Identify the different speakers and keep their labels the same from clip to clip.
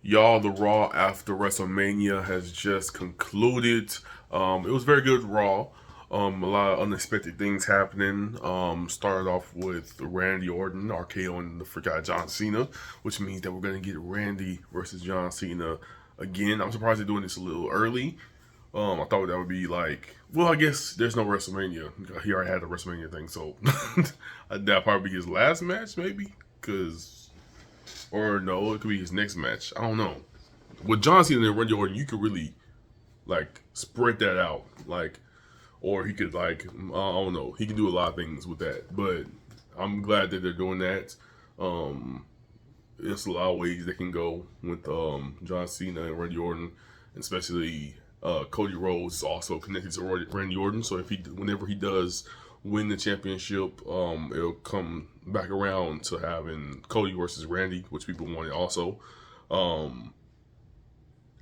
Speaker 1: Y'all, the Raw after WrestleMania has just concluded. It was very good Raw. A lot of unexpected things happening. Started off with Randy Orton RKOing the forgot John Cena, which means that we're gonna get Randy versus John Cena again. I'm surprised they're doing this a little early. I thought that would be like, well, I guess there's no WrestleMania. He already had the WrestleMania thing, so that'll probably be his last match, maybe. Cause or no, it could be his next match. I don't know. With John Cena and Randy Orton, you could really like spread that out, like, or he could like, I don't know, he can do a lot of things with that. But I'm glad that they're doing that. There's a lot of ways they can go with John Cena and Randy Orton, especially Cody Rhodes is also connected to Randy Orton. So if whenever he does win the championship, it'll come back around to having Cody versus Randy, which people wanted also. Um,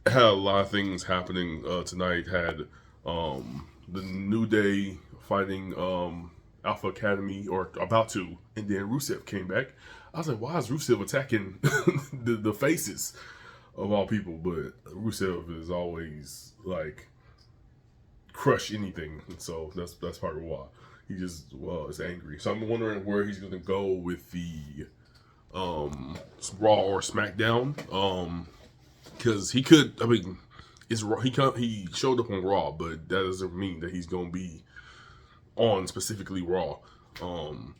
Speaker 1: had a lot of things happening tonight. Had the New Day fighting Alpha Academy, or about to, and then Rusev came back. I was like, why is Rusev attacking the faces of all people? But Rusev is always like crush anything, so that's part of why he just is angry. So I'm wondering where he's gonna go with the Raw or SmackDown. Because he could, I mean, he showed up on Raw, but that doesn't mean that he's gonna be on specifically Raw. Um,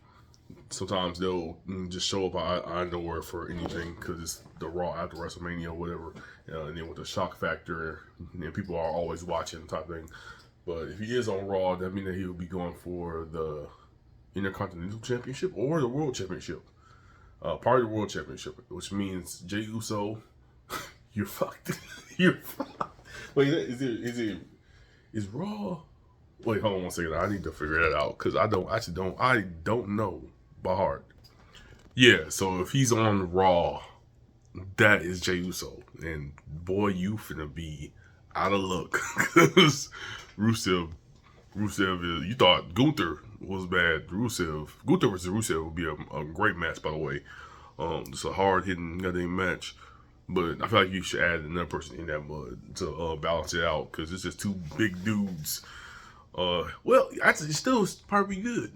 Speaker 1: Sometimes they'll just show up out of nowhere for anything because it's the Raw after WrestleMania or whatever, and then with the shock factor, and people are always watching type thing. But if he is on Raw, that means that he'll be going for the Intercontinental Championship or the World Championship. Part of the World Championship, which means Jey Uso, you're fucked. You're fucked. Wait, is Raw? Wait, hold on one second. I need to figure that out because I don't know by heart. Yeah, so if he's on Raw, that is Jey Uso, and boy, you finna be out of luck because Rusev, Rusev is. You thought Gunther was bad. Gunther versus Rusev would be a great match, by the way. It's a hard hitting goddamn match. But I feel like you should add another person in that mud to balance it out because it's just two big dudes. Well, actually, it's still probably good.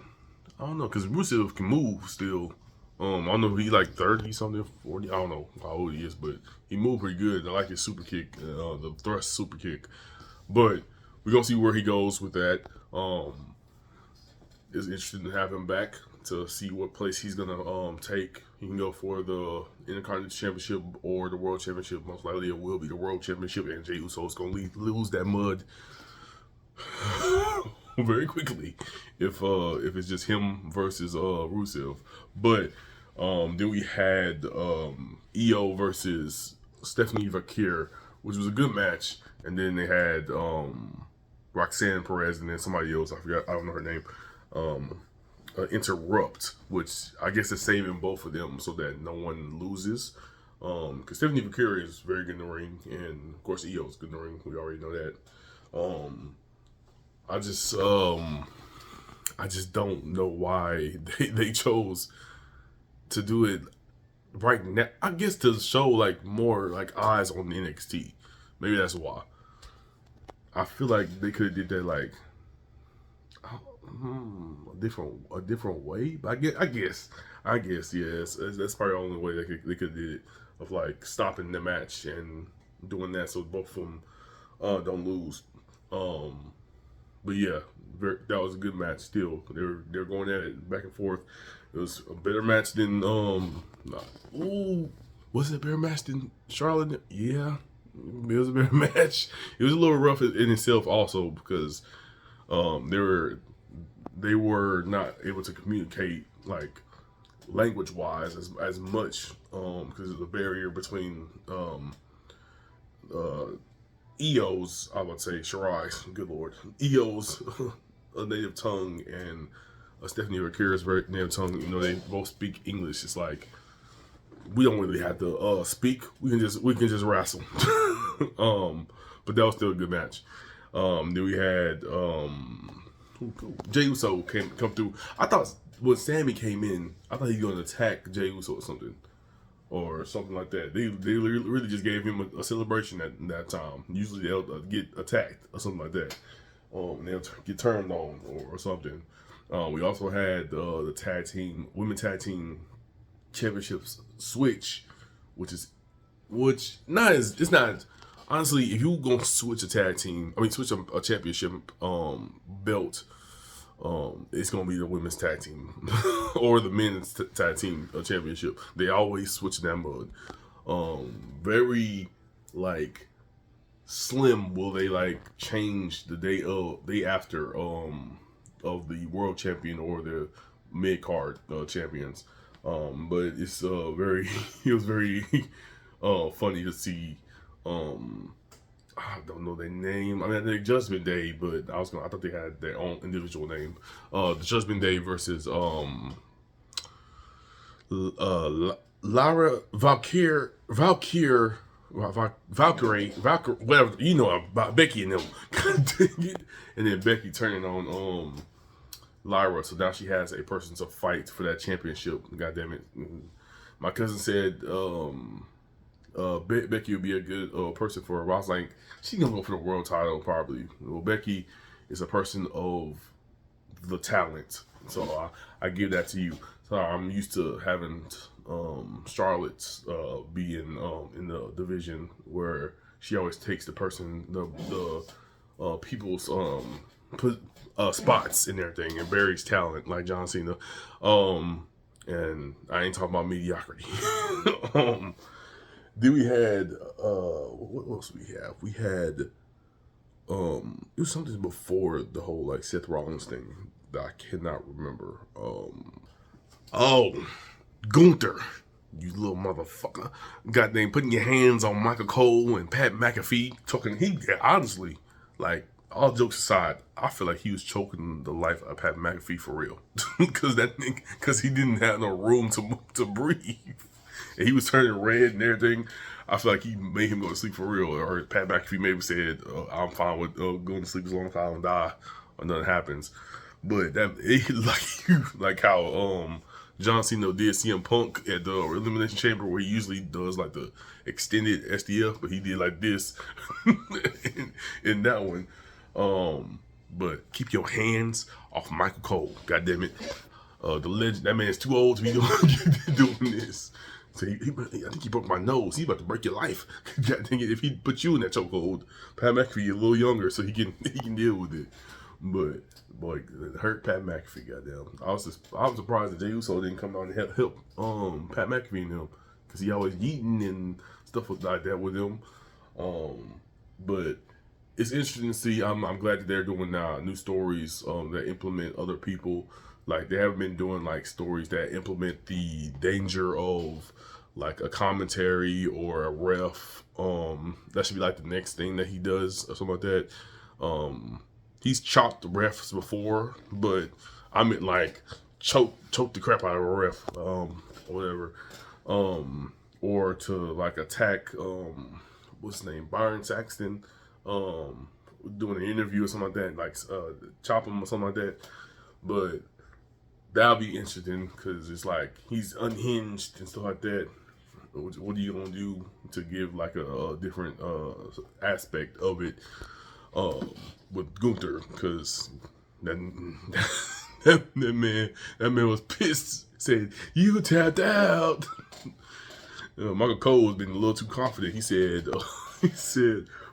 Speaker 1: I don't know because Rusev can move still. I don't know if he's like 30 something, 40. I don't know how old he is, but he moved pretty good. I like his super kick, the thrust super kick. But we're gonna see where he goes with that. It's interesting to have him back to see what place he's gonna take. He can go for the Intercontinental Championship or the World Championship. Most likely it will be the World Championship, and Jey Uso is gonna lose that mud very quickly if it's just him versus Rusev. But then we had EO versus Stephanie Vakir, which was a good match, and then they had Roxanne Perez and then somebody else. I don't know her name. Interrupt, which I guess is saving both of them so that no one loses. Because Stephanie Vakir is very good in the ring, and of course EO is good in the ring. We already know that. I just don't know why they chose to do it right now. I guess to show like more like eyes on NXT. Maybe that's why. I feel like they could have did that like a different way. But I guess yes. That's probably the only way they could did it of like stopping the match and doing that so both of them don't lose. But yeah, that was a good match. Still, they're going at it back and forth. It was a better match than was it a better match than Charlotte? Yeah, it was a better match. It was a little rough in itself also because they were not able to communicate like language wise as much because of the barrier between EO's, I would say, Shirai's, good lord, EO's a native tongue and Stephanie Rakira's native tongue. You know, they both speak English. It's like we don't really have to speak. We can just wrestle. But that was still a good match. Then we had Jey Uso come through. I thought when Sammy came in, I thought he was gonna attack Jey Uso or something. or something like that. They really just gave him a celebration at that time. Usually they'll get attacked or something like that. And they'll get turned on or something. We also had the women tag team championships switch, which not as it's not honestly. If you gonna switch switch a championship belt, it's gonna be the women's tag team or the men's tag team championship. They always switch that mode. Very like slim will they like change the day after of the world champion or the mid card champions. But it's very it was very funny to see. I don't know their name. I mean, the Judgment Day, but I thought they had their own individual name. The Judgment Day versus Lara Valkyrie, whatever, you know about Becky and them. And then Becky turning on Lyra, so now she has a person to fight for that championship. God damn it! My cousin said Becky would be a good person for her. I was like, she's gonna go for the world title probably. Well, Becky is a person of the talent, so I give that to you. So I'm used to having Charlotte's be in the division where she always takes the person, the people's spots and everything, and buries talent like John Cena. And I ain't talking about mediocrity. Then we had what else we have? We had it was something before the whole like Seth Rollins thing that I cannot remember. Gunther, you little motherfucker. Goddamn, putting your hands on Michael Cole and Pat McAfee. Honestly, like, all jokes aside, I feel like he was choking the life of Pat McAfee for real. Because he didn't have no room to breathe. And he was turning red and everything. I feel like he made him go to sleep for real. Or Pat McAfee maybe said, I'm fine with going to sleep as long as I don't die or nothing happens. But like how John Cena did CM Punk at the Elimination Chamber, where he usually does like the extended SDF, but he did like this in that one. But keep your hands off Michael Cole, goddammit. The legend, that man's too old to be doing this. So I think he broke my nose. He's about to break your life. God dang it! If he put you in that chokehold, Pat McAfee a little younger, so he can deal with it. But boy, it hurt Pat McAfee. Goddamn, I was surprised that Jey Uso didn't come down and help Pat McAfee and him, because he always eating and stuff like that with him. But it's interesting to see. I'm glad that they're doing new stories that implement other people. Like, they haven't been doing like stories that implement the danger of like a commentary or a ref. That should be like the next thing that he does or something like that. He's chopped the refs before, but I meant like choke the crap out of a ref, or whatever. Or to like attack what's his name, Byron Saxton, doing an interview or something like that, like chop him or something like that. But that'll be interesting, because it's like he's unhinged and stuff like that. What are you gonna do to give like a different aspect of it with Gunther? Because that man was pissed. Said, "You tapped out." Michael Cole has been a little too confident. He said,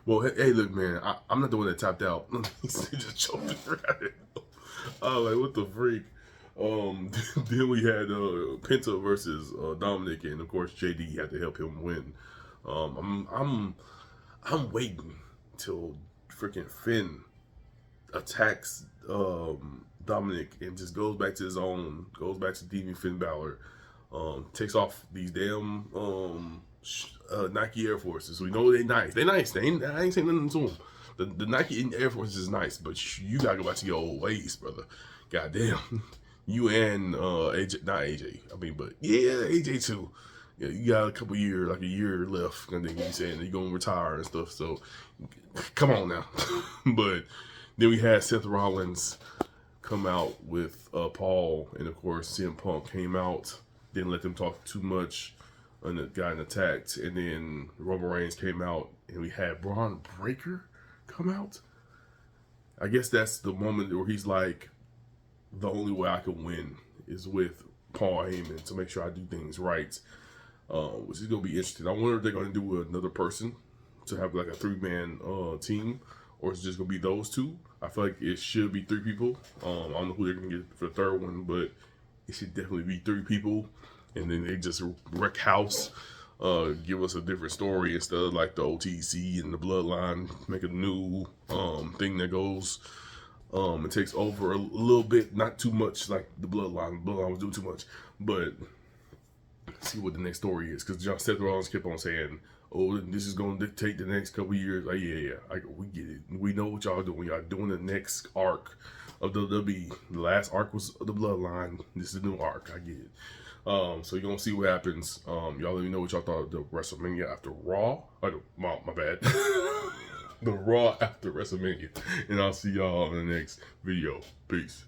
Speaker 1: "Well, hey, look, man, I'm not the one that tapped out." He said, "Just choked it right." I was like, what the freak? Then we had Penta versus Dominic, and of course JD had to help him win. I'm waiting till freaking Finn attacks Dominic and just goes back to his own, goes back to Demon Finn Balor, takes off these damn Nike Air Forces. We know they nice. They nice. I ain't saying nothing to them. The Nike Air Force is nice, but you gotta go back to your old ways, brother. Goddamn. You and AJ, not AJ, I mean, but yeah, AJ too. Yeah, you got a couple years, like a year left, and then you saying you're gonna retire and stuff. So come on now. But then we had Seth Rollins come out with Paul, and of course CM Punk came out. Didn't let them talk too much. and the guy attacked, and then Roman Reigns came out, and we had Braun Breaker come out. I guess that's the moment where he's like, the only way I can win is with Paul Heyman to make sure I do things right, which is gonna be interesting. I wonder if they're gonna do another person to have like a 3-man team, or it's just gonna be those two. I feel like it should be 3 people. I don't know who they're gonna get for the third one, but it should definitely be 3 people, and then they just wreck house, give us a different story instead of like the OTC and the Bloodline, make a new thing that goes. It takes over a little bit, not too much like the Bloodline. The Bloodline was doing too much, but see what the next story is, because Seth Rollins kept on saying, "Oh, this is going to dictate the next couple years." Like, yeah, we get it. We know what y'all doing. Y'all doing the next arc of the WWE. The last arc was the Bloodline. This is the new arc. I get it. So you're gonna see what happens. Y'all let me know what y'all thought of the WrestleMania after Raw. My bad. The Raw after WrestleMania. And I'll see y'all in the next video. Peace.